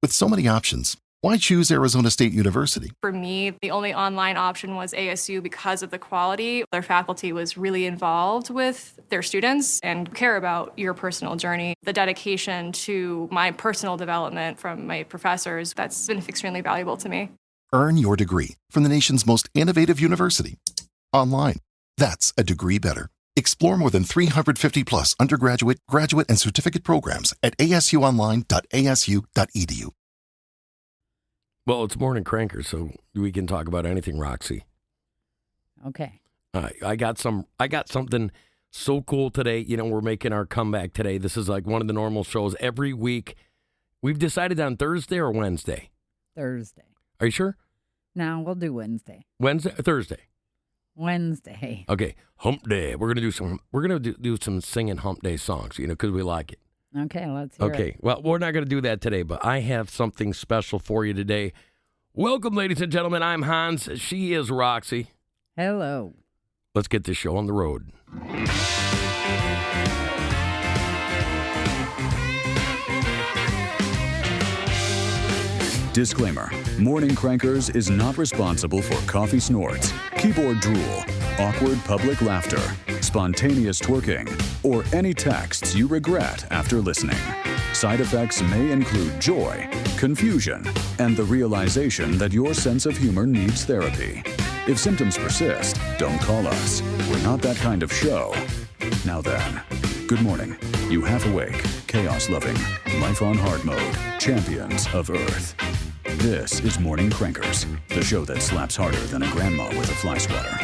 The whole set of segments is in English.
With so many options, why choose Arizona State University? For me, the only online option was ASU because of the quality. Their faculty was really involved with their students and care about your personal journey. The dedication to my personal development from my professors, that's been extremely valuable to me. Earn your degree from the nation's most innovative university. Online. That's a degree better. Explore more than 350 plus undergraduate, graduate, and certificate programs at asuonline.asu.edu. Well, it's Morning Cranker, so we can talk about anything, Roxy. Okay. I got something so cool today. You know, we're making our comeback today. This is like one of the normal shows every week. We've decided on Thursday or Wednesday. Thursday. Are you sure? No, we'll do Wednesday. Wednesday or Thursday? Wednesday. Okay, Hump Day. We're gonna do some singing Hump Day songs, you know, because we like it. Okay, let's hear it. Okay, well, we're not gonna do that today, but I have something special for you today. Welcome, ladies and gentlemen. I'm Hans. She is Roxy. Hello. Let's get this show on the road. Disclaimer. Morning Crankers is not responsible for coffee snorts, keyboard drool, awkward public laughter, spontaneous twerking, or any texts you regret after listening. Side effects may include joy, confusion, and the realization that your sense of humor needs therapy. If symptoms persist, don't call us. We're not that kind of show. Now then, good morning. You half awake, chaos-loving, life on hard mode, champions of Earth. This is Morning Crankers, the show that slaps harder than a grandma with a fly swatter.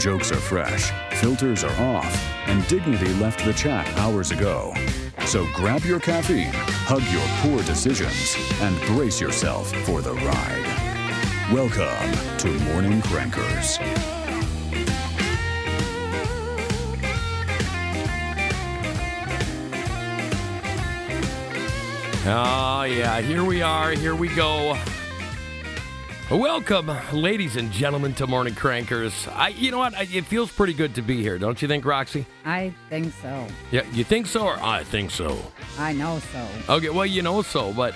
Jokes are fresh, filters are off, and dignity left the chat hours ago. So grab your caffeine, hug your poor decisions, and brace yourself for the ride. Welcome to Morning Crankers. Oh, yeah, here we are. Here we go. Welcome, ladies and gentlemen, to Morning Crankers. You know what? It feels pretty good to be here, don't you think, Roxy? I think so. Yeah, you think so, or I think so? I know so. Okay, well, you know so, but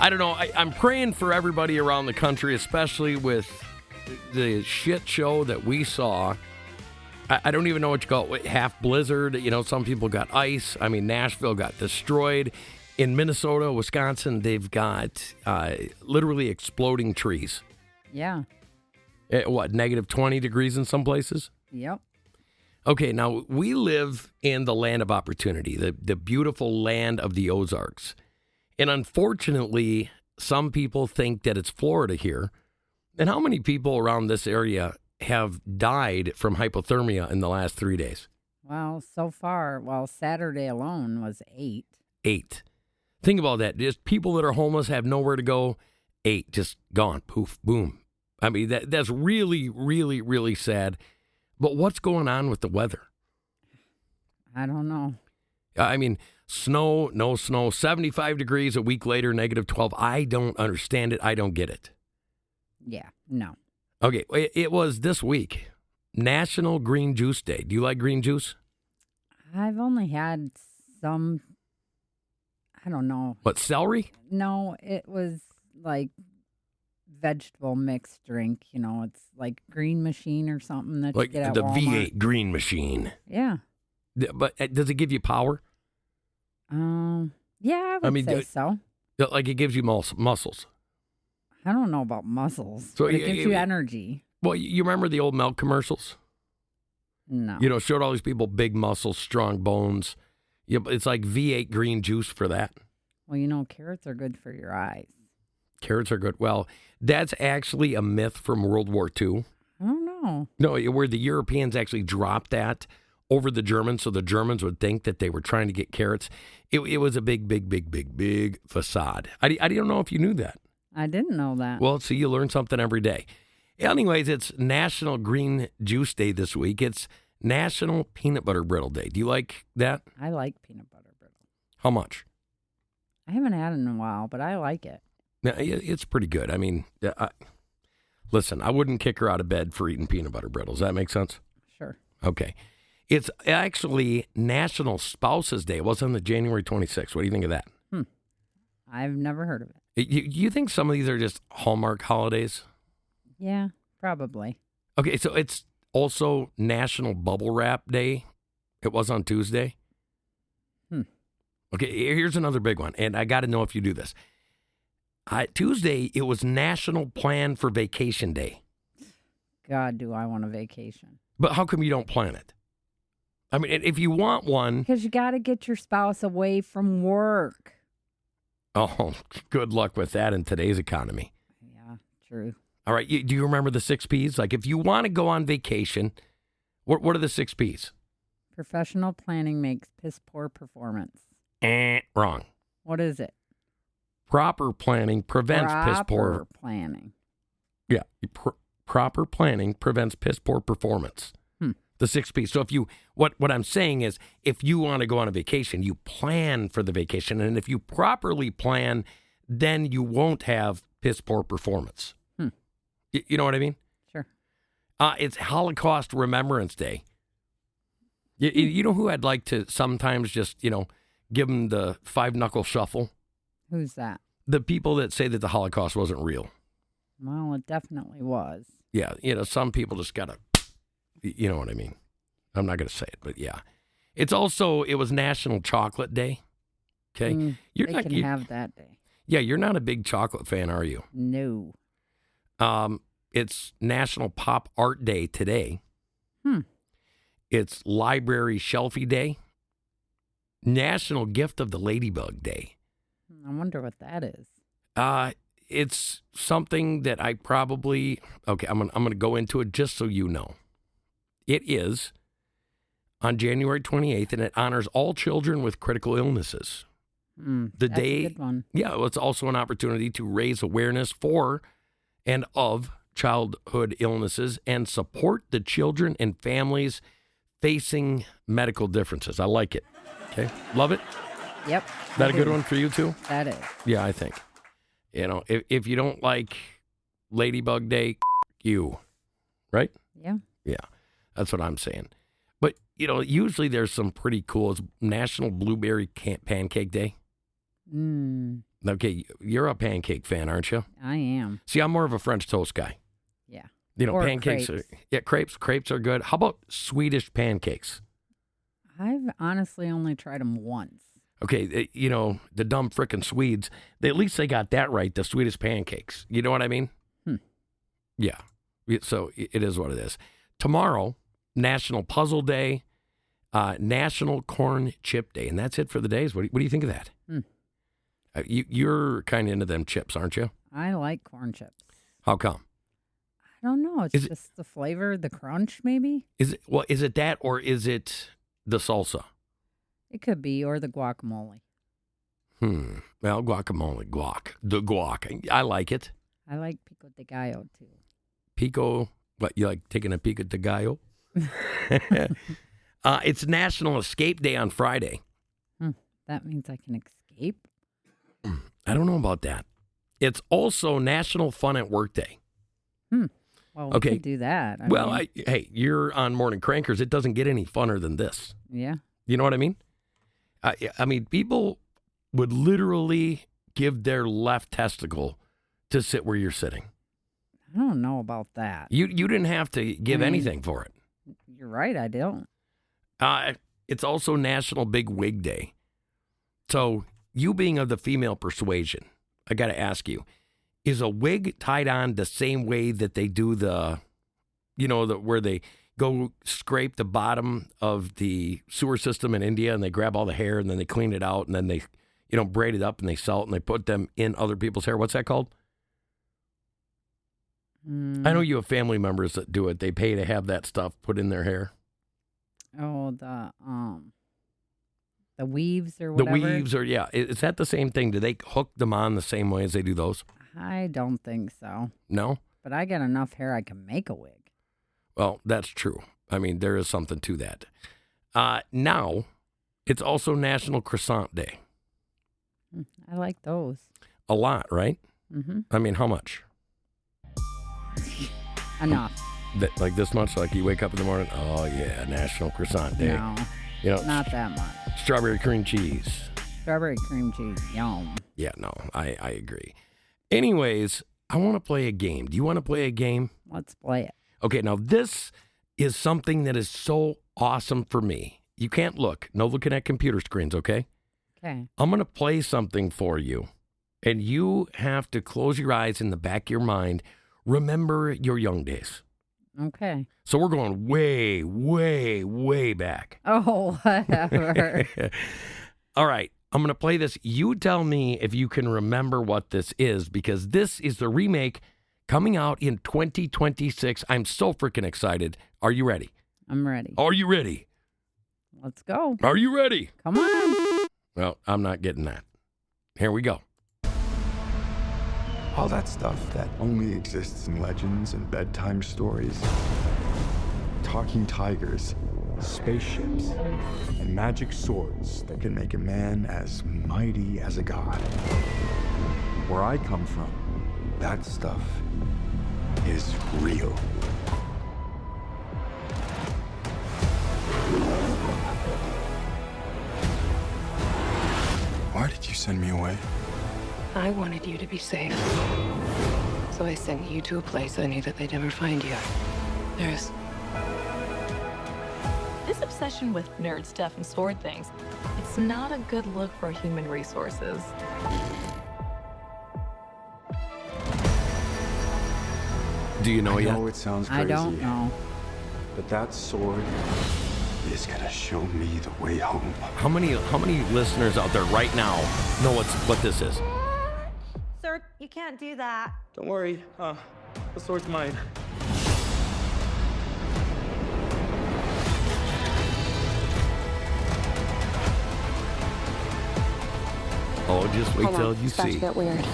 I don't know. I'm praying for everybody around the country, especially with the shit show that we saw. I don't even know what you call it. Half blizzard. You know, some people got ice. I mean, Nashville got destroyed. In Minnesota, Wisconsin, they've got literally exploding trees. Yeah. What, negative 20 degrees in some places? Yep. Okay, now we live in the land of opportunity, the beautiful land of the Ozarks. And unfortunately, some people think that it's Florida here. And how many people around this area have died from hypothermia in the last 3 days? Well, so far, Saturday alone was 8. 8. Think about that. Just people that are homeless have nowhere to go. 8, just gone. Poof, boom. I mean, that's really, really, really sad. But what's going on with the weather? I don't know. I mean, snow, no snow, 75 degrees a week later, negative 12. I don't understand it. I don't get it. Yeah, no. Okay, it was this week, National Green Juice Day. Do you like green juice? I've only had some, I don't know. What, celery? No, it was like vegetable mixed drink. You know, it's like Green Machine or something that Like you get at the Walmart. V8 Green Machine. Yeah. But does it give you power? Yeah, I would say so. Like it gives you muscles. I don't know about muscles, So but it gives you energy. Well, you remember the old milk commercials? No. You know, showed all these people big muscles, strong bones. Yeah, it's like V8 green juice for that. Well, you know, carrots are good for your eyes. Carrots are good. Well, that's actually a myth from World War II. I don't know. No, where the Europeans actually dropped that over the Germans, so the Germans would think that they were trying to get carrots. It was a big facade. I don't know if you knew that. I didn't know that. Well, see, you learn something every day. Anyways, it's National Green Juice Day this week. It's National Peanut Butter Brittle Day. Do you like that? I like peanut butter brittle. How much? I haven't had it in a while, but I like it. Yeah, it's pretty good. I mean, listen, I wouldn't kick her out of bed for eating peanut butter brittle. Does that make sense? Sure. Okay. It's actually National Spouses Day. It was on the January 26th. What do you think of that? I've never heard of it. You think some of these are just Hallmark holidays? Yeah, probably. Okay, so it's also National Bubble Wrap Day. It was on Tuesday. Okay, here's another big one, and I got to know if you do this. Tuesday, it was National Plan for Vacation Day. God, do I want a vacation. But how come you don't plan it? I mean, if you want one... Because you got to get your spouse away from work. Oh, good luck with that in today's economy. Yeah, true. All right, do you remember the 6 Ps? Like, if you want to go on vacation, what are the 6 Ps? Professional planning makes piss poor performance. Wrong. What is it? Proper planning prevents piss poor. Proper planning. Yeah, proper planning prevents piss poor performance. The 6 Ps. So if you, what I'm saying is, if you want to go on a vacation, you plan for the vacation, and if you properly plan, then you won't have piss poor performance. You know what I mean? Sure. It's Holocaust Remembrance Day. You know who I'd like to sometimes just, give them the 5-knuckle shuffle? Who's that? The people that say that the Holocaust wasn't real. Well, it definitely was. Yeah, some people just got to, you know what I mean? I'm not going to say it, but yeah. It was National Chocolate Day. Okay? They can have that day. Yeah, you're not a big chocolate fan, are you? No. It's National Pop Art Day today. It's Library Shelfie Day. National Gift of the Ladybug Day. I wonder what that is. It's something that I probably... Okay, I'm gonna go into it just so you know. It is on January 28th, and it honors all children with critical illnesses. That's a good one. Yeah, well, it's also an opportunity to raise awareness for and of childhood illnesses and support the children and families facing medical differences. I like it. Okay, love it. Yep. Is that a good one for you too? That is. Yeah, I think. If you don't like Ladybug Day, you, right? Yeah. Yeah, that's what I'm saying. But, usually there's some pretty cool. It's National Blueberry Pancake Day. Okay, you're a pancake fan, aren't you? I am. See, I'm more of a French toast guy. Yeah. Or pancakes. Crepes. Crepes are good. How about Swedish pancakes? I've honestly only tried them once. Okay, the dumb frickin' Swedes, at least they got that right, the Swedish pancakes. You know what I mean? Yeah. So it is what it is. Tomorrow, National Puzzle Day, National Corn Chip Day, and that's it for the days. What do you think of that? You're kind of into them chips, aren't you? I like corn chips. How come? I don't know. It's just the flavor, the crunch, maybe. Is it that, or is it the salsa? It could be, or the guacamole. Well, guacamole, the guac. I like it. I like pico de gallo, too. Pico, what, you like taking a pico de gallo? It's National Escape Day on Friday. That means I can escape? I don't know about that. It's also National Fun at Work Day. Well, we could do that. Hey, you're on Morning Crankers. It doesn't get any funner than this. Yeah. You know what I mean? I mean, people would literally give their left testicle to sit where you're sitting. I don't know about that. You didn't have to give anything for it. You're right, I don't. It's also National Big Wig Day. So, you being of the female persuasion, I got to ask you, is a wig tied on the same way that they do where they go scrape the bottom of the sewer system in India and they grab all the hair and then they clean it out and then they, braid it up and they sell it and they put them in other people's hair? What's that called? I know you have family members that do it. They pay to have that stuff put in their hair. Oh, the weaves or whatever? The weaves yeah. Is that the same thing? Do they hook them on the same way as they do those? I don't think so. No? But I got enough hair I can make a wig. Well, that's true. I mean, there is something to that. Now, it's also National Croissant Day. I like those. A lot, right? Mm-hmm. I mean, how much? Enough. Like this much? Like you wake up in the morning, oh yeah, National Croissant Day. No, not that much. Strawberry cream cheese. strawberry cream cheese. Yum. Yeah, no, I agree. Anyways, I want to play a game. Do you want to play a game? Let's play it. Okay, now this is something that is so awesome for me. You can't look. No looking at computer screens, okay? Okay. I'm going to play something for you, and you have to close your eyes in the back of your mind. Remember your young days. Okay. So we're going way, way, way back. Oh, whatever. All right. I'm going to play this. You tell me if you can remember what this is, because this is the remake coming out in 2026. I'm so freaking excited. Are you ready? I'm ready. Are you ready? Let's go. Are you ready? Come on. Well, I'm not getting that. Here we go. All that stuff that only exists in legends and bedtime stories. Talking tigers, spaceships, and magic swords that can make a man as mighty as a god. Where I come from, that stuff is real. Why did you send me away? I wanted you to be safe. So I sent you to a place I knew that they'd never find you. There's... This obsession with nerd stuff and sword things, it's not a good look for human resources. Do you know I yet? know it sounds crazy. I don't know. But that sword is gonna show me the way home. How many listeners out there right now know what this is? Sir, you can't do that. Don't worry, the sword's mine. Oh, just wait Hold till on, you it's about to see. get weird.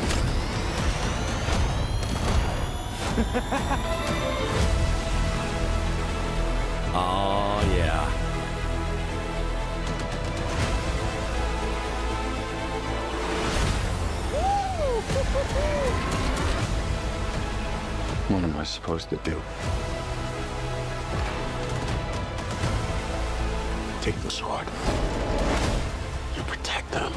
Oh, yeah. What am I supposed to do? Take the sword. You protect them.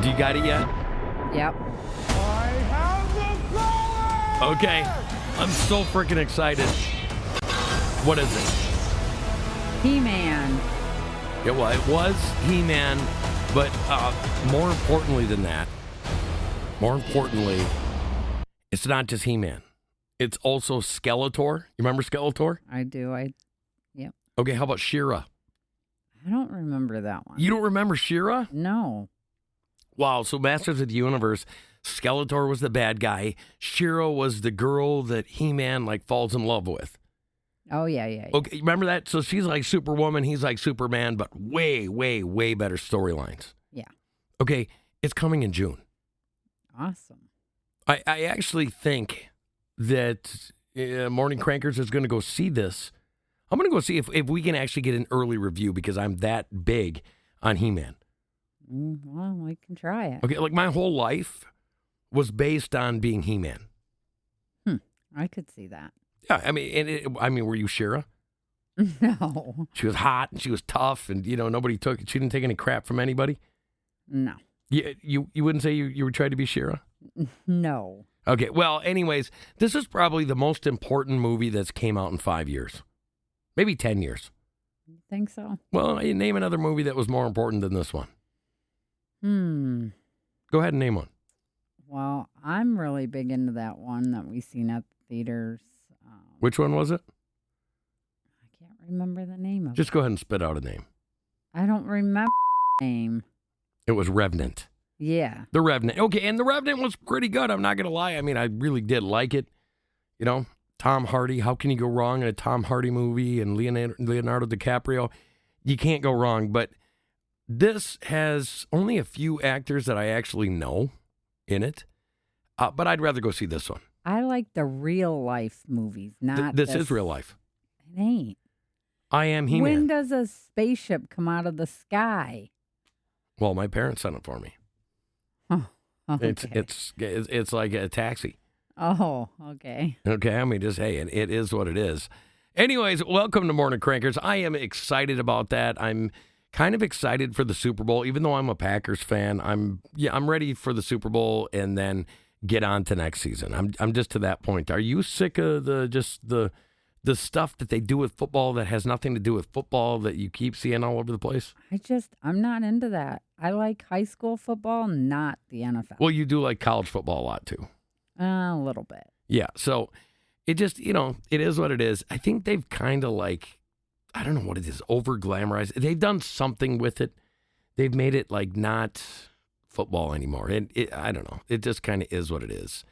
Do you got it yet? Yep. Okay. I'm so freaking excited. What is it? He-Man. Yeah, well, it was He-Man, but more importantly than that, it's not just He-Man. It's also Skeletor. You remember Skeletor? I do. Yep. Okay, how about She-Ra? I don't remember that one. You don't remember She-Ra? No. Wow, so Masters of the Universe, Skeletor was the bad guy. She-Ra was the girl that He-Man falls in love with. Oh, yeah. Okay, remember that? So she's like Superwoman, he's like Superman, but way, way, way better storylines. Yeah. Okay, it's coming in June. Awesome. I actually think that Morning Crankers is going to go see this. I'm going to go see if we can actually get an early review because I'm that big on He-Man. Well, we can try it. Okay, my whole life was based on being He-Man. I could see that. Yeah, I mean, were you She-Ra? No. She was hot and she was tough, and she didn't take any crap from anybody. No. You wouldn't say you were trying to be She-Ra? No. Okay, well, anyways, this is probably the most important movie that's came out in 5 years, maybe 10 years. You think so? Well, you name another movie that was more important than this one. Go ahead and name one. Well, I'm really big into that one that we seen at the theaters. Which one was it? I can't remember the name of it. Just go ahead and spit out a name. I don't remember the name. It was Revenant. Yeah. The Revenant. Okay, and The Revenant was pretty good. I'm not going to lie. I mean, I really did like it. You know, Tom Hardy. How can you go wrong in a Tom Hardy movie? And Leonardo DiCaprio. You can't go wrong. But this has only a few actors that I actually know in it. But I'd rather go see this one. I like the real life movies, not This is real life. It ain't. I am He-Man. When does a spaceship come out of the sky? Well, my parents sent it for me. Oh, okay. It's like a taxi. Oh, okay. Okay, I mean, just, hey, it is what it is. Anyways, welcome to Morning Crankers. I am excited about that. I'm kind of excited for the Super Bowl, even though I'm a Packers fan. I'm ready for the Super Bowl and then get on to next season. I'm just to that point. Are you sick of the stuff that they do with football that has nothing to do with football that you keep seeing all over the place? I'm not into that. I like high school football, not the NFL. Well, you do like college football a lot too. A little bit. Yeah, so it just, it is what it is. I think they've kind of like, I don't know what it is, over glamorized. They've done something with it. They've made it like not football anymore. And I don't know. It just kind of is what it is.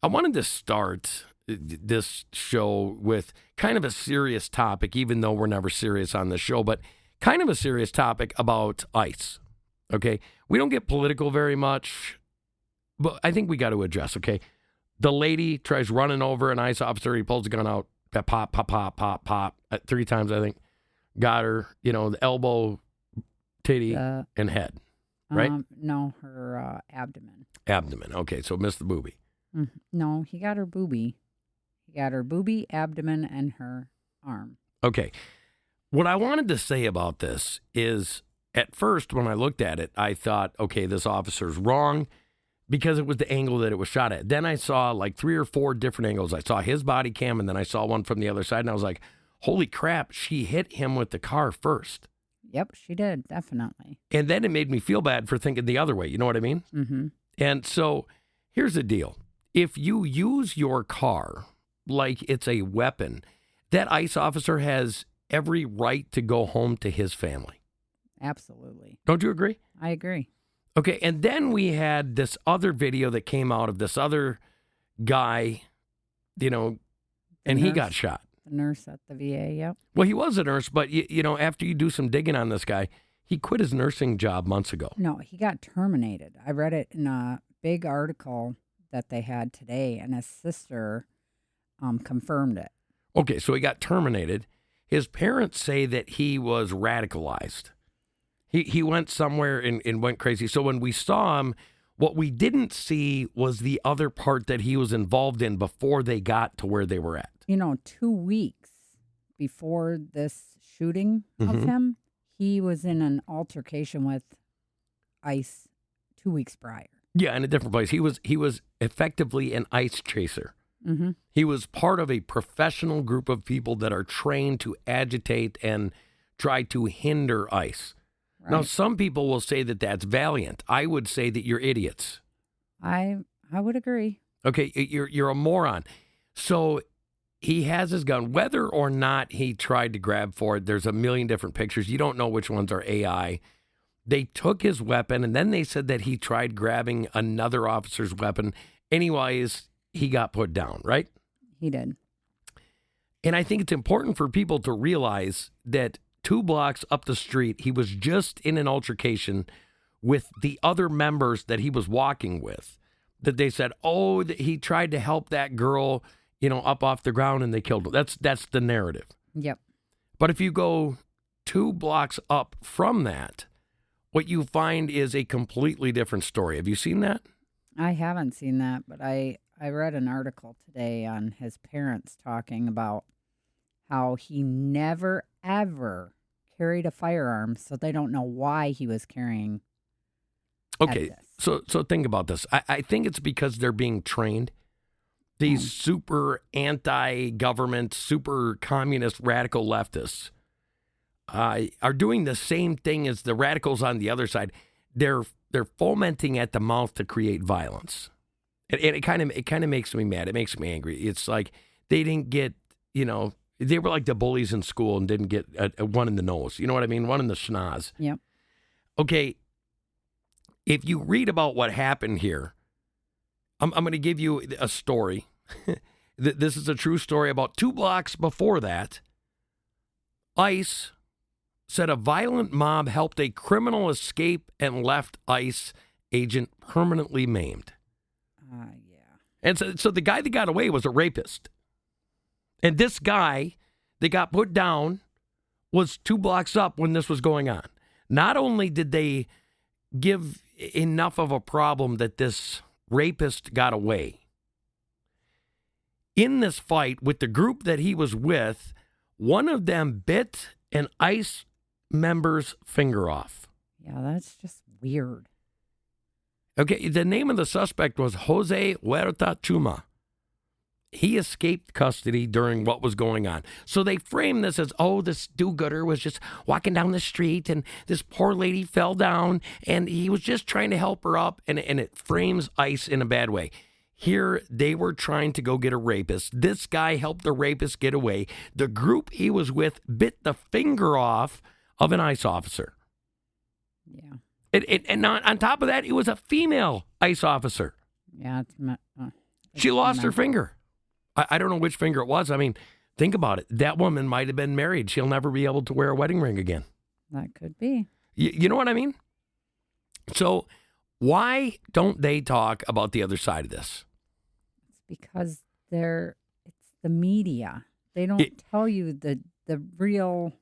I wanted to start this show with kind of a serious topic, even though we're never serious on this show, but kind of a serious topic about ICE. Okay? We don't get political very much, but I think we got to address, okay? The lady tries running over an ICE officer. He pulls the gun out. Pop, pop, pop, pop, pop. 3 times, I think. Got her, the elbow, titty, and head. Right? No, her abdomen. Abdomen. Okay, so missed the boobie. No, he got her boobie. He got her boobie, abdomen, and her arm. Okay. What I wanted to say about this is, at first, when I looked at it, I thought, okay, this officer's wrong because it was the angle that it was shot at. Then I saw like 3 or 4 different angles. I saw his body cam, and then I saw one from the other side, and I was like, holy crap, she hit him with the car first. Yep, she did, definitely. And then it made me feel bad for thinking the other way. You know what I mean? Mm-hmm. And so here's the deal. If you use your car like it's a weapon, that ICE officer has every right to go home to his family. Absolutely. Don't you agree? I agree. Okay, and then we had this other video that came out of this other guy, and he got shot. The nurse at the VA, yep. Well, he was a nurse, but, after you do some digging on this guy, he quit his nursing job months ago. No, he got terminated. I read it in a big article that they had today, and his sister confirmed it. Okay, so he got terminated. His parents say that he was radicalized. He went somewhere and went crazy. So when we saw him, what we didn't see was the other part that he was involved in before they got to where they were at. 2 weeks before this shooting of him, he was in an altercation with ICE 2 weeks prior. Yeah, in a different place. He was effectively an ICE chaser. Mm-hmm. He was part of a professional group of people that are trained to agitate and try to hinder ICE. Right. Now, some people will say that that's valiant. I would say that you're idiots. I would agree. Okay, you're a moron. So he has his gun. Whether or not he tried to grab for it, there's a million different pictures. You don't know which ones are AI. They took his weapon, and then they said that he tried grabbing another officer's weapon. Anyways, he got put down, right? He did. And I think it's important for people to realize that 2 blocks up the street, he was just in an altercation with the other members that he was walking with. That they said, he tried to help that girl, up off the ground, and they killed him. That's the narrative. Yep. But if you go 2 blocks up from that, what you find is a completely different story. Have you seen that? I haven't seen that, but I read an article today on his parents talking about how he never, ever carried a firearm, so they don't know why he was carrying. Okay, so think about this. I think it's because they're being trained. These super anti-government, super communist, radical leftists are doing the same thing as the radicals on the other side. They're fomenting at the mouth to create violence. And it kind of makes me mad. It makes me angry. It's like they didn't get, they were like the bullies in school and didn't get a one in the nose. You know what I mean? One in the schnoz. Yep. Okay. If you read about what happened here, I'm going to give you a story. This is a true story. About 2 blocks before that, ICE said a violent mob helped a criminal escape and left ICE agent permanently maimed. Yeah. And so the guy that got away was a rapist. And this guy that got put down was 2 blocks up when this was going on. Not only did they give enough of a problem that this rapist got away. In this fight with the group that he was with, one of them bit an ICE member's finger off. Yeah, that's just weird. Okay, the name of the suspect was Jose Huerta Chuma. He escaped custody during what was going on. So they framed this as, oh, this do-gooder was just walking down the street and this poor lady fell down and he was just trying to help her up, and it frames ICE in a bad way. Here, they were trying to go get a rapist. This guy helped the rapist get away. The group he was with bit the finger off of an ICE officer. Yeah. And on top of that, it was a female ICE officer. Yeah. She lost her finger. I don't know which finger it was. I mean, think about it. That woman might have been married. She'll never be able to wear a wedding ring again. That could be. You know what I mean? So why don't they talk about the other side of this? It's because it's the media. They don't tell you the real.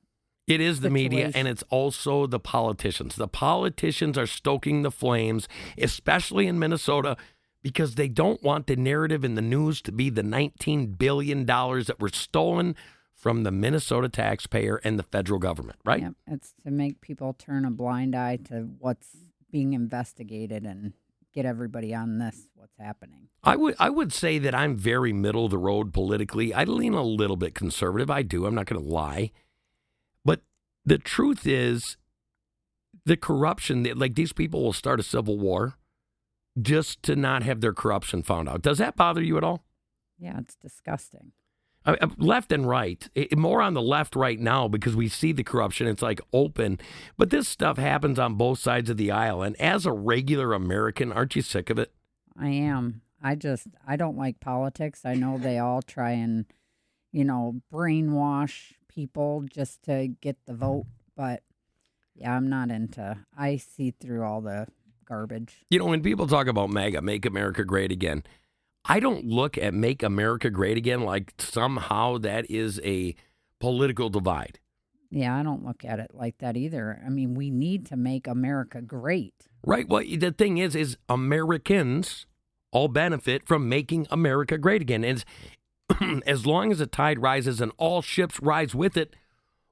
It is the media, situation. and it's also the politicians. The politicians are stoking the flames, especially in Minnesota, because they don't want the narrative in the news to be the $19 billion that were stolen from the Minnesota taxpayer and the federal government, right? Yeah, it's to make people turn a blind eye to what's being investigated and get everybody on what's happening. I would say that I'm very middle of the road politically. I lean a little bit conservative. I do. I'm not going to lie. But the truth is, the corruption, like these people will start a civil war just to not have their corruption found out. Does that bother you at all? Yeah, it's disgusting. Left and right, more on the left right now because we see the corruption. It's like open. But this stuff happens on both sides of the aisle. And as a regular American, aren't you sick of it? I am. I don't like politics. I know they all try and, brainwash people just to get the vote. But, yeah, I'm not I see through all the garbage. When people talk about MAGA, Make America Great Again, I don't look at Make America Great Again like somehow that is a political divide. Yeah, I don't look at it like that either. I mean, we need to make America great. Right. Well, the thing is Americans all benefit from making America great again. And as long as the tide rises and all ships rise with it,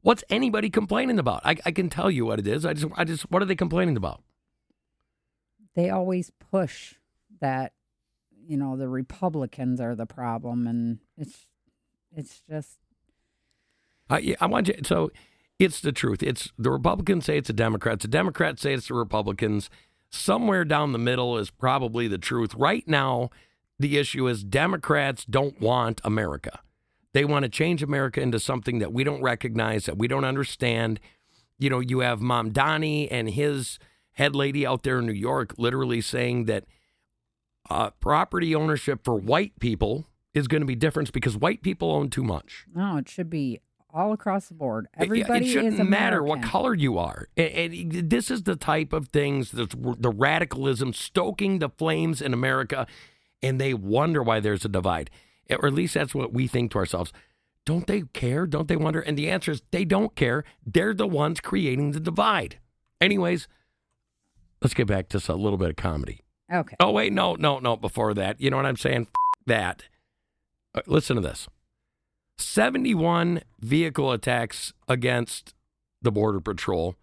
what's anybody complaining about? I can tell you what it is. What are they complaining about? They always push that, the Republicans are the problem, and it's just. I want you. So it's the truth. It's the Republicans say it's the Democrats. The Democrats say it's the Republicans. Somewhere down the middle is probably the truth. Right now, the issue is Democrats don't want America. They want to change America into something that we don't recognize, that we don't understand. You have Mom Donnie and his head lady out there in New York literally saying that property ownership for white people is going to be different because white people own too much. No, it should be all across the board. Everybody it shouldn't is American. matter what color you are. And this is the type of things, the radicalism stoking the flames in America, and they wonder why there's a divide. Or at least that's what we think to ourselves. Don't they care? Don't they wonder? And the answer is they don't care. They're the ones creating the divide. Anyways, let's get back to a little bit of comedy. Okay. Oh, wait, no. Before that, you know what I'm saying? That. Listen to this. 71 vehicle attacks against the Border Patrol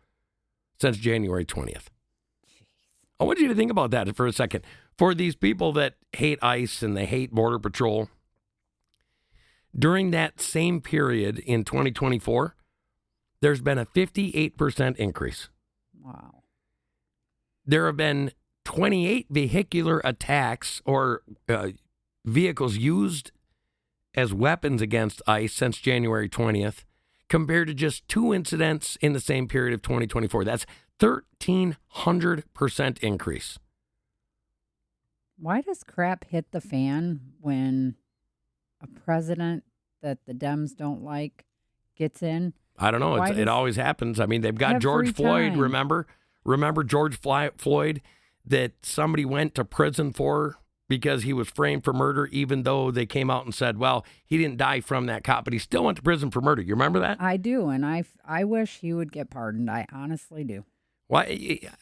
since January 20th. Jeez. I want you to think about that for a second. For these people that hate ICE and they hate Border Patrol, during that same period in 2024, there's been a 58% increase. Wow. There have been 28 vehicular attacks or vehicles used as weapons against ICE since January 20th, compared to just 2 incidents in the same period of 2024. That's 1,300% increase. Why does crap hit the fan when a president that the Dems don't like gets in? I don't know. It always happens. I mean, they've got George Floyd, remember? Remember George Floyd that somebody went to prison for because he was framed for murder, even though they came out and said, well, he didn't die from that cop, but he still went to prison for murder. You remember that? I do, and I wish he would get pardoned. I honestly do. Well,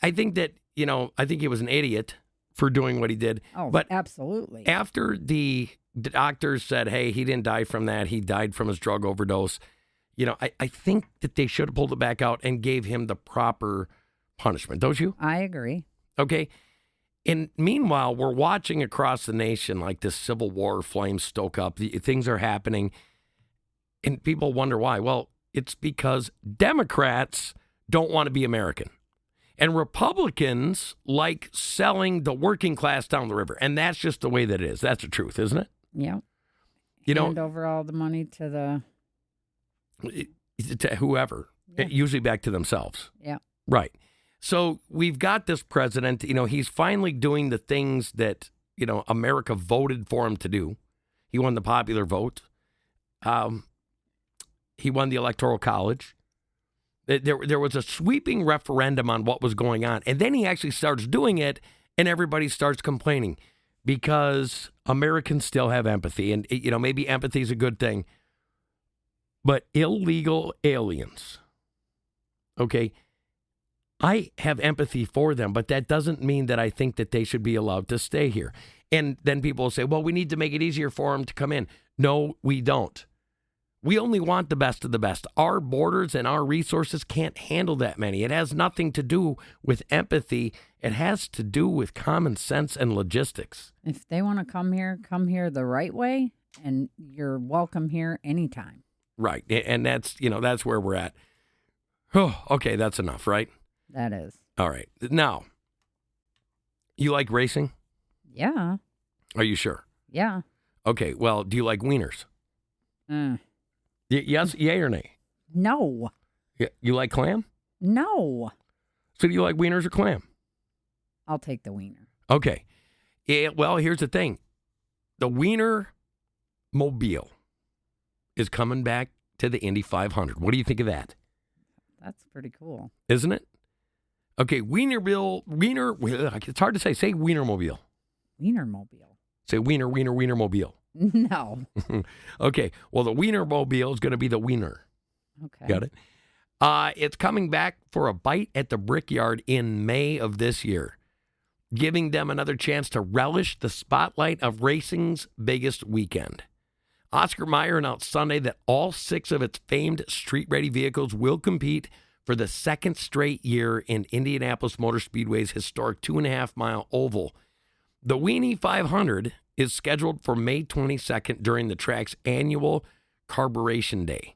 I think that I think he was an idiot for doing what he did. Oh, but absolutely. After the doctors said, hey, he didn't die from that, he died from his drug overdose, I think that they should have pulled it back out and gave him the proper punishment. Don't you? I agree. Okay. And meanwhile, we're watching across the nation like this civil war flames stoke up. Things are happening. And people wonder why. Well, it's because Democrats don't want to be American. And Republicans like selling the working class down the river. And that's just the way that it is. That's the truth, isn't it? Yeah. Hand over all the money to whoever, usually back to themselves. Yeah. Right. So we've got this president, he's finally doing the things that, America voted for him to do. He won the popular vote. He won the Electoral College. There was a sweeping referendum on what was going on. And then he actually starts doing it, and everybody starts complaining because Americans still have empathy. And, maybe empathy is a good thing. But illegal aliens, okay, I have empathy for them, but that doesn't mean that I think that they should be allowed to stay here. And then people will say, well, we need to make it easier for them to come in. No, we don't. We only want the best of the best. Our borders and our resources can't handle that many. It has nothing to do with empathy. It has to do with common sense and logistics. If they want to come here the right way, and you're welcome here anytime. Right. And that's where we're at. Oh, okay, that's enough, right? That is. All right. Now, you like racing? Yeah. Are you sure? Yeah. Okay, well, do you like wieners? Yes, yay or nay? No. You like clam? No. So do you like wieners or clam? I'll take the wiener. Okay. Well, here's the thing. The Wiener Mobile is coming back to the Indy 500. What do you think of that? That's pretty cool. Isn't it? Okay, it's hard to say. Say Wienermobile. Wienermobile. Say Wienermobile. No. Okay, well, the Wienermobile is going to be the Wiener. Okay. Got it? It's coming back for a bite at the Brickyard in May of this year, giving them another chance to relish the spotlight of racing's biggest weekend. Oscar Mayer announced Sunday that all 6 of its famed street-ready vehicles will compete for the second straight year in Indianapolis Motor Speedway's historic 2.5-mile oval. The Weenie 500 is scheduled for May 22nd during the track's annual Carburation Day.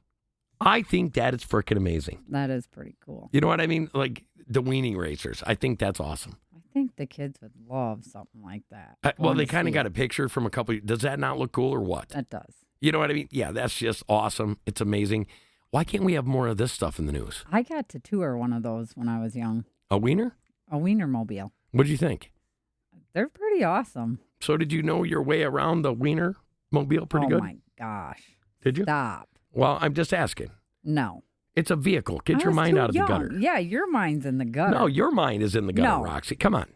I think that is freaking amazing. That is pretty cool. You know what I mean? Like the weenie racers. I think that's awesome. I think the kids would love something like that. Well, they kind of got a picture from a couple. Does that not look cool or what? That does. You know what I mean? Yeah, that's just awesome. It's amazing. Why can't we have more of this stuff in the news? I got to tour one of those when I was young. A wiener? A Wienermobile. What did you think? They're pretty awesome. So did you know your way around the Wiener Mobile pretty good? Oh, my gosh. Did you? Stop. Well, I'm just asking. No. It's a vehicle. Get your mind out of the gutter. Yeah, your mind's in the gutter. No, your mind is in the gutter, No. Roxy. Come on.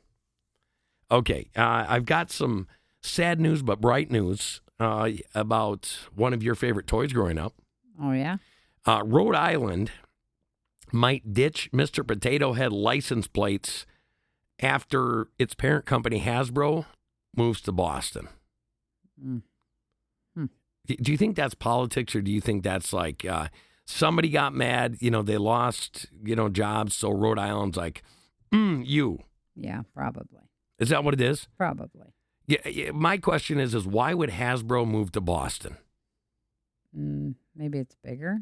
Okay, I've got some sad news but bright news about one of your favorite toys growing up. Oh, yeah? Rhode Island might ditch Mr. Potato Head license plates after its parent company, Hasbro, moves to Boston. Do you think that's politics, or do you think that's like somebody got mad, they lost, jobs, so Rhode Island's like, you. Yeah, probably. Is that what it is? Probably. Yeah. My question is why would Hasbro move to Boston? Maybe it's bigger.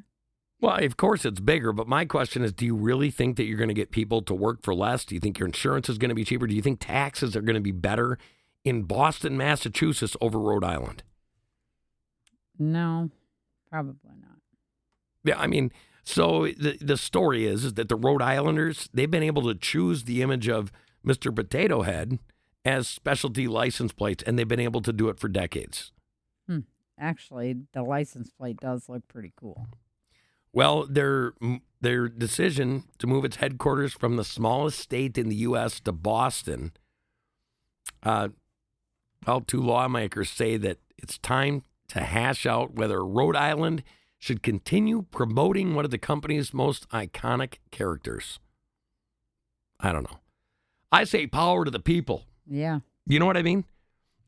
Well, of course it's bigger, but my question is, do you really think that you're going to get people to work for less? Do you think your insurance is going to be cheaper? Do you think taxes are going to be better in Boston, Massachusetts over Rhode Island? No, probably not. Yeah, I mean, so the story is that the Rhode Islanders, they've been able to choose the image of Mr. Potato Head as specialty license plates, and they've been able to do it for decades. Actually, the license plate does look pretty cool. Well, their decision to move its headquarters from the smallest state in the U.S. to Boston, two lawmakers say that it's time to hash out whether Rhode Island should continue promoting one of the company's most iconic characters. I don't know. I say power to the people. Yeah, You know what I mean?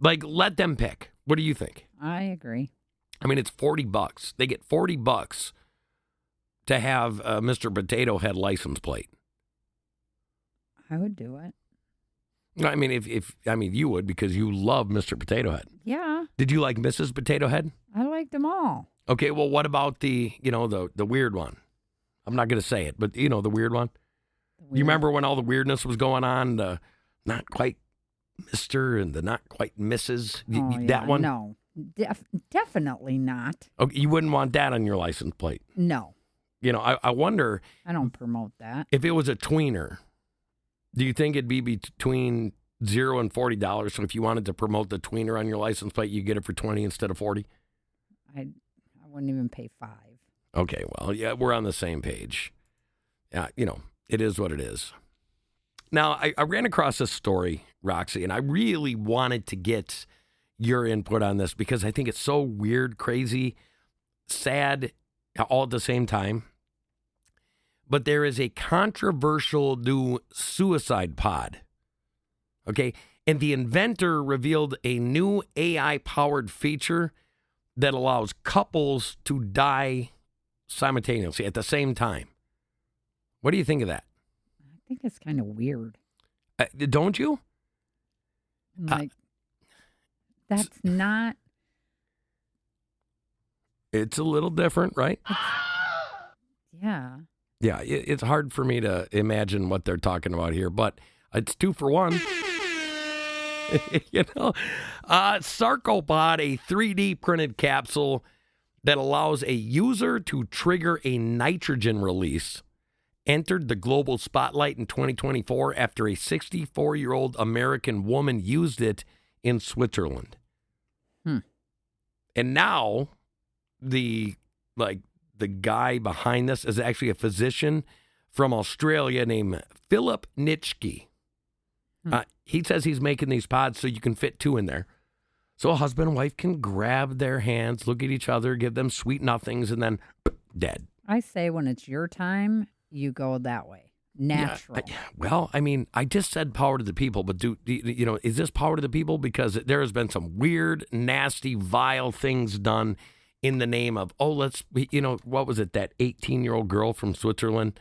Like, let them pick. What do you think? I agree. I mean, it's $40. They get $40 to have a Mr. Potato Head license plate. I would do it. I mean, if you would, because you love Mr. Potato Head. Yeah, Did you like Mrs. Potato Head? I like them all. Okay, well, what about the weird one? I'm not going to say it, but the weird one. You remember when all the weirdness was going on? The not quite Mr. and the not quite Mrs. That one? No, definitely not. Okay, you wouldn't want that on your license plate. No, I wonder I don't promote that. if it was a tweener. Do you think it'd be between $0 and $40? So if you wanted to promote the tweener on your license plate, you get it for $20 instead of $40. I wouldn't even pay $5. Okay, well, yeah, we're on the same page. Yeah, it is what it is. Now, I ran across this story, Roxy, and I really wanted to get your input on this because I think it's so weird, crazy, sad, all at the same time. But there is a controversial new suicide pod. Okay, and the inventor revealed a new AI-powered feature that allows couples to die simultaneously at the same time. What do you think of that? I think it's kind of weird. Don't you? Like, that's not. It's a little different, right? Yeah. Yeah, it's hard for me to imagine what they're talking about here, but it's 2 for 1. Sarcopod, a 3D printed capsule that allows a user to trigger a nitrogen release, entered the global spotlight in 2024 after a 64-year-old American woman used it in Switzerland. And now the guy behind this is actually a physician from Australia named Philip Nitschke. He says he's making these pods so you can fit 2 in there. So a husband and wife can grab their hands, look at each other, give them sweet nothings, and then dead. I say when it's your time, you go that way. Natural. Yeah, well, I mean, I just said power to the people, but is this power to the people? Because there has been some weird, nasty, vile things done in the name of, what was it? That 18-year-old girl from Switzerland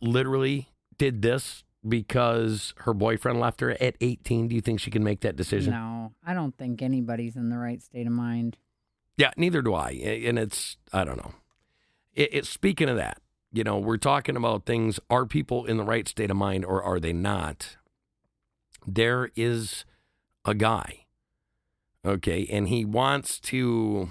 literally did this because her boyfriend left her at 18. Do you think she can make that decision? No, I don't think anybody's in the right state of mind. Yeah, neither do I. And I don't know. Speaking of that, we're talking about things. Are people in the right state of mind or are they not? There is a guy, okay, and he wants to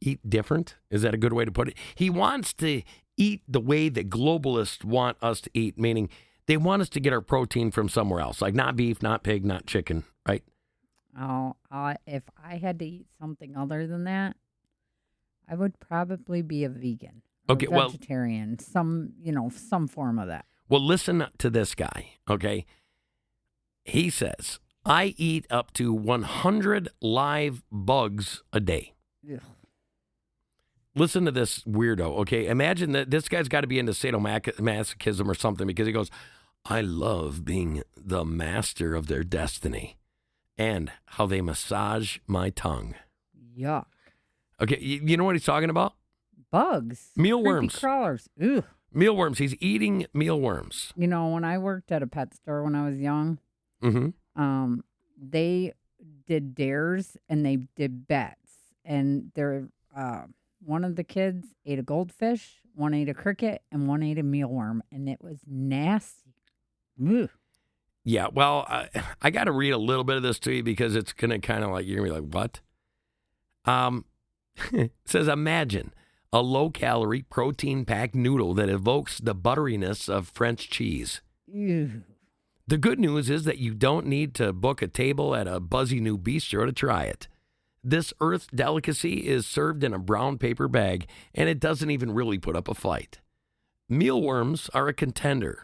eat different. Is that a good way to put it? He wants to eat the way that globalists want us to eat, meaning they want us to get our protein from somewhere else, like not beef, not pig, not chicken, right? Oh, if I had to eat something other than that, I would probably be a vegan. Okay, vegetarian, some form of that. Well, listen to this guy, okay? He says, I eat up to 100 live bugs a day. Ugh. Listen to this weirdo, okay? Imagine that this guy's got to be into sadomasochism or something because he goes, I love being the master of their destiny and how they massage my tongue. Yuck. Okay, you know what he's talking about? Bugs. Mealworms. Creepy crawlers. Ugh. Mealworms. He's eating mealworms. When I worked at a pet store when I was young, they did dares and they did bets. And one of the kids ate a goldfish, one ate a cricket, and one ate a mealworm. And it was nasty. Ugh. Yeah, well, I got to read a little bit of this to you because it's going to kind of like, you're going to be like, what? It says, imagine a low-calorie, protein-packed noodle that evokes the butteriness of French cheese. Ew. The good news is that you don't need to book a table at a buzzy new bistro to try it. This earth delicacy is served in a brown paper bag, and it doesn't even really put up a fight. Mealworms are a contender.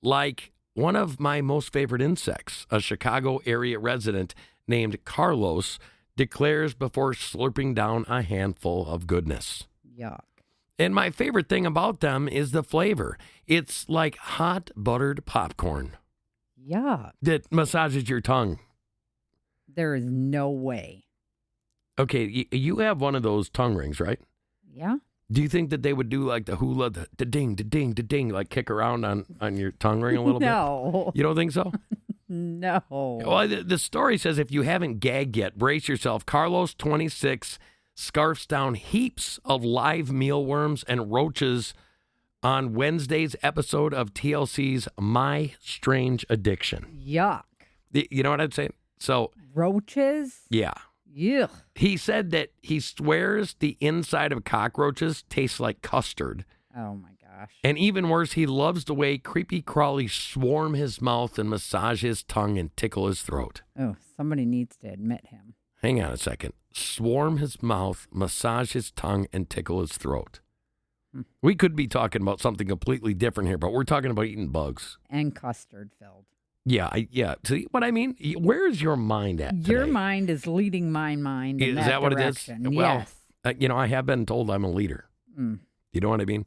Like one of my most favorite insects, a Chicago area resident named Carlos declares before slurping down a handful of goodness. Yuck. And my favorite thing about them is the flavor. It's like hot buttered popcorn. Yuck. that massages your tongue. There is no way. Okay, you have one of those tongue rings, right? Yeah. Do you think that they would do like the hula, the ding, the ding, the ding, like kick around on your tongue ring a little No. bit? You don't think so? No. Well, the story says if you haven't gagged yet, brace yourself. Carlos, 26, scarfs down heaps of live mealworms and roaches on Wednesday's episode of TLC's My Strange Addiction. Yuck. You know what I'd say? So, Roaches? yeah. Yuck. He said that he swears the inside of cockroaches tastes like custard. Oh, my gosh. And even worse, he loves the way creepy crawlies swarm his mouth and massage his tongue and tickle his throat. Oh, somebody needs to admit him. Hang on a second. Swarm his mouth, massage his tongue, and tickle his throat. We could be talking about something completely different here, but we're talking about eating bugs. And custard filled. Yeah, yeah. See what I mean? Where is your mind at today? Your mind is leading my mind in Is that what direction. it is? Well, Yes. I have been told I'm a leader. You know what I mean?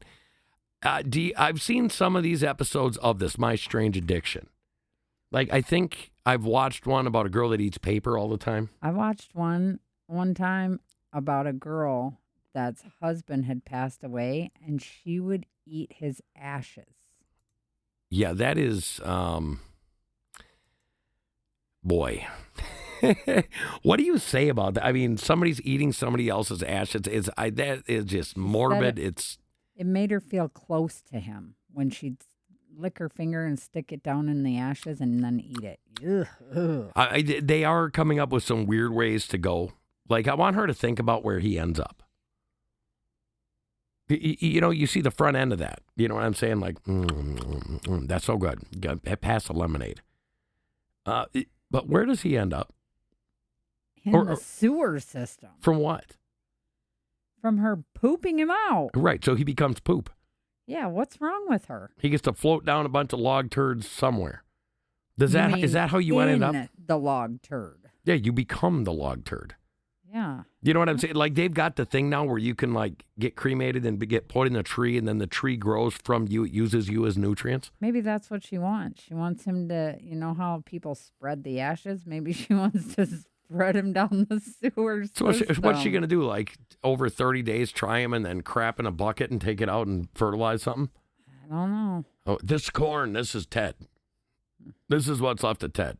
I've seen some of these episodes of this, My Strange Addiction. Like, I think I've watched one about a girl that eats paper all the time. I watched one time about a girl that's husband had passed away, and she would eat his ashes. Yeah, that is, boy. What do you say about that? I mean, somebody's eating somebody else's ashes. That is just morbid. It made her feel close to him when she'd lick her finger and stick it down in the ashes and then eat it. Ugh. They are coming up with some weird ways to go. Like, I want her to think about where he ends up. You know, you see the front end of that. You know what I'm saying? Like, that's so good. Pass the lemonade. But where does he end up? In the sewer system. From what? From her pooping him out. Right, so he becomes poop. Yeah, what's wrong with her? He gets to float down a bunch of log turds somewhere. Is that how you end up? The log turd. Yeah, you become the log turd. Yeah. You know what I'm saying? Like, they've got the thing now where you can, like, get cremated and get put in a tree, and then the tree grows from you. It uses you as nutrients. Maybe that's what she wants. She wants him to, you know how people spread the ashes? Maybe she wants to spread him down the sewer system. So what's she going to do? Like, over 30 days, try him and then crap in a bucket and take it out and fertilize something? I don't know. Oh, this corn, this is Ted. This is what's left of Ted.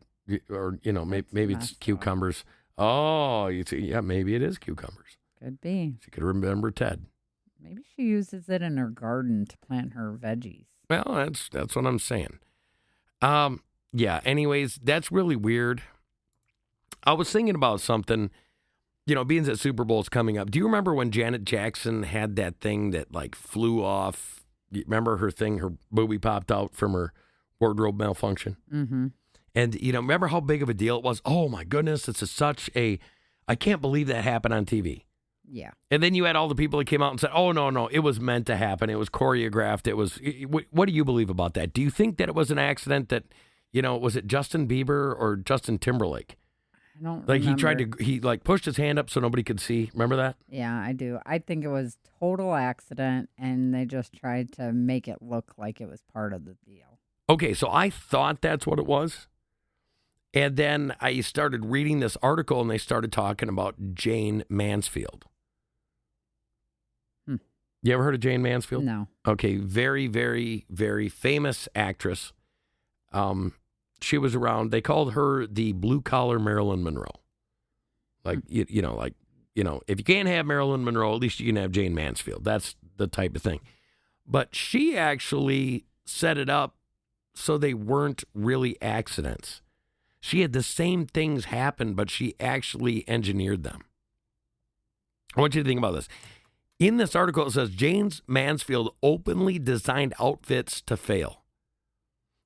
Or, you know, maybe it's cucumbers. Oh, you see, yeah, maybe it is cucumbers. Could be. She could remember Ted. Maybe she uses it in her garden to plant her veggies. Well, that's what I'm saying. Yeah, anyways, that's really weird. I was thinking about something, you know, being that Super Bowl's coming up. Do you remember when Janet Jackson had that thing that, like, flew off? You remember her thing, her boobie popped out from her wardrobe malfunction? Mm-hmm. And, you know, remember how big of a deal it was? Oh, my goodness, this is such a, I can't believe that happened on TV. Yeah. And then you had all the people that came out and said, oh, no, it was meant to happen. It was choreographed. It was, what do you believe about that? Do you think that it was an accident that, you know, was it Justin Bieber or Justin Timberlake? I don't like remember. he pushed his hand up so nobody could see. Remember that? Yeah, I do. I think it was total accident, and they just tried to make it look like it was part of the deal. Okay, so I thought that's what it was. And then I started reading this article, and they started talking about Jayne Mansfield. You ever heard of Jayne Mansfield? No. Okay, very, very, very famous actress. She was around. They called her the blue-collar Marilyn Monroe. Like, you know, if you can't have Marilyn Monroe, at least you can have Jayne Mansfield. That's the type of thing. But she actually set it up so they weren't really accidents. She had the same things happen, but she actually engineered them. I want you to think about this. In this article, it says Jayne Mansfield openly designed outfits to fail.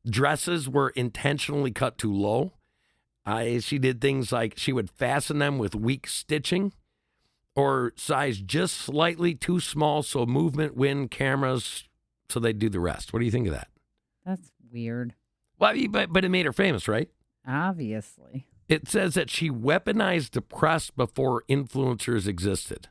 Dresses were intentionally cut too low. She did things like she would fasten them with weak stitching or size just slightly too small so movement, wind, cameras, so they'd do the rest. What do you think of that? That's weird. Well, but it made her famous, right? Obviously. It says that she weaponized the press before influencers existed.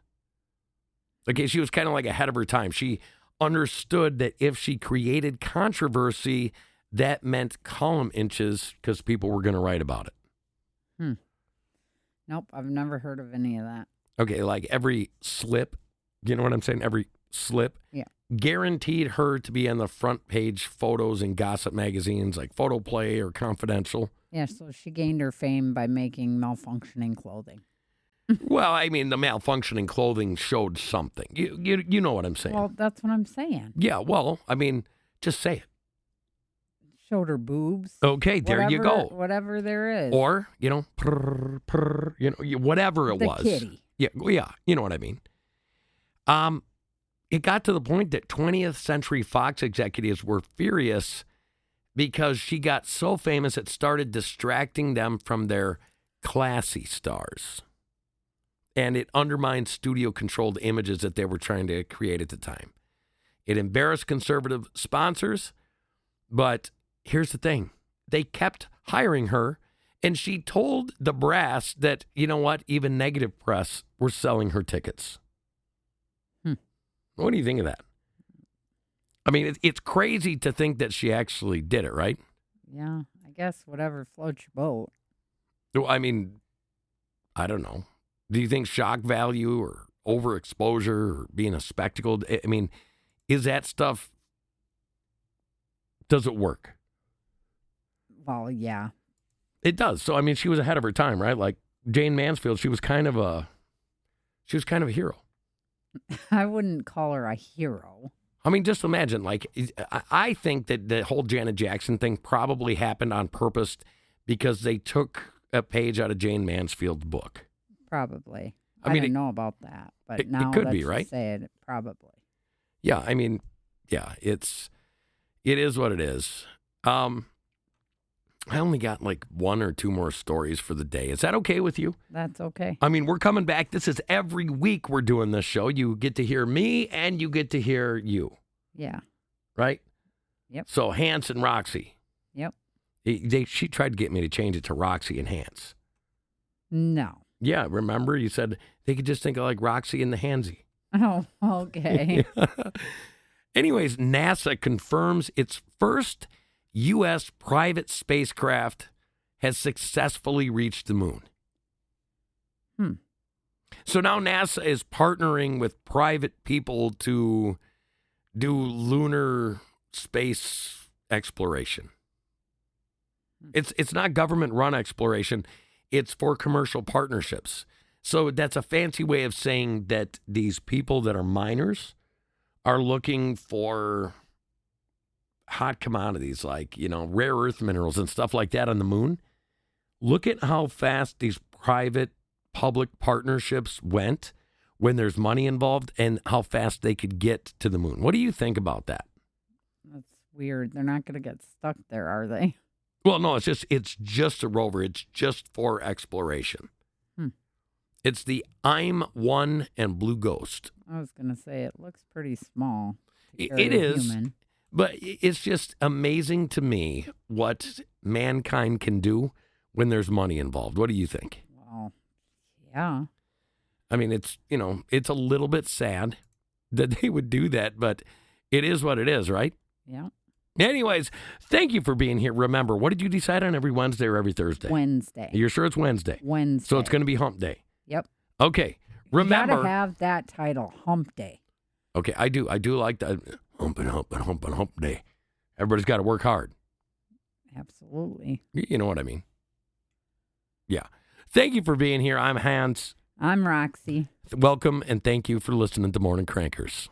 Okay, she was kind of like ahead of her time. She understood that if she created controversy, that meant column inches because people were going to write about it. Nope, I've never heard of any of that. Okay, like every slip, you know what I'm saying? Every slip. Yeah. Guaranteed her to be on the front page photos in gossip magazines like Photo Play or Confidential. Yeah, so she gained her fame by making malfunctioning clothing. Well, I mean, the malfunctioning clothing showed something. You know what I'm saying. Well, that's what I'm saying. Yeah, well, I mean, just say it. Showed her boobs. Okay, there you go. Whatever there is. Or, purr, purr, whatever it the was. kitty. Yeah, you know what I mean. It got to the point that 20th Century Fox executives were furious because she got so famous it started distracting them from their classy stars. And it undermined studio-controlled images that they were trying to create at the time. It embarrassed conservative sponsors, but here's the thing. They kept hiring her, and she told the brass that, you know what, even negative press were selling her tickets. What do you think of that? I mean, it's crazy to think that she actually did it, right? Yeah, I guess whatever floats your boat. Well, I mean, I don't know. Do you think shock value or overexposure or being a spectacle, I mean, is that stuff, does it work? Well, yeah. It does. So, I mean, she was ahead of her time, right? Like Jayne Mansfield, she was kind of a hero. I wouldn't call her a hero. I mean, just imagine, like, I think that the whole Janet Jackson thing probably happened on purpose because they took a page out of Jayne Mansfield's book. Probably. I mean, didn't know about that, but it now could that be, you right? say it, probably. Yeah, I mean, yeah, it is what it is. I only got like one or two more stories for the day. Is that okay with you? That's okay. I mean, we're coming back. This is every week we're doing this show. You get to hear me and you get to hear you. Yeah. Right? Yep. So Hans and Roxy. Yep. She tried to get me to change it to Roxy and Hans. No. Yeah, remember? You said they could just think of like Roxy and the Hansy. Oh, okay. Anyways, NASA confirms its first U.S. private spacecraft has successfully reached the moon. So now NASA is partnering with private people to do lunar space exploration. It's not government-run exploration. It's for commercial partnerships. So that's a fancy way of saying that these people that are miners are looking for hot commodities like, rare earth minerals and stuff like that on the moon. Look at how fast these private-public partnerships went when there's money involved and how fast they could get to the moon. What do you think about that? That's weird. They're not going to get stuck there, are they? Well, no, it's just a rover. It's just for exploration. It's the I'm-1 and Blue Ghost. I was going to say, it looks pretty small. It is, human. But it's just amazing to me what mankind can do when there's money involved. What do you think? Well, yeah. I mean, it's a little bit sad that they would do that, but it is what it is, right? Yeah. Anyways, thank you for being here. Remember, what did you decide on every Wednesday or every Thursday? Wednesday. You're sure it's Wednesday? Wednesday. So it's going to be hump day. Yep. Okay. Remember. You got to have that title, hump day. Okay, I do like that. Hump day. Everybody's got to work hard. Absolutely. You know what I mean? Yeah. Thank you for being here. I'm Hans. I'm Roxy. Welcome, and thank you for listening to Morning Crankers.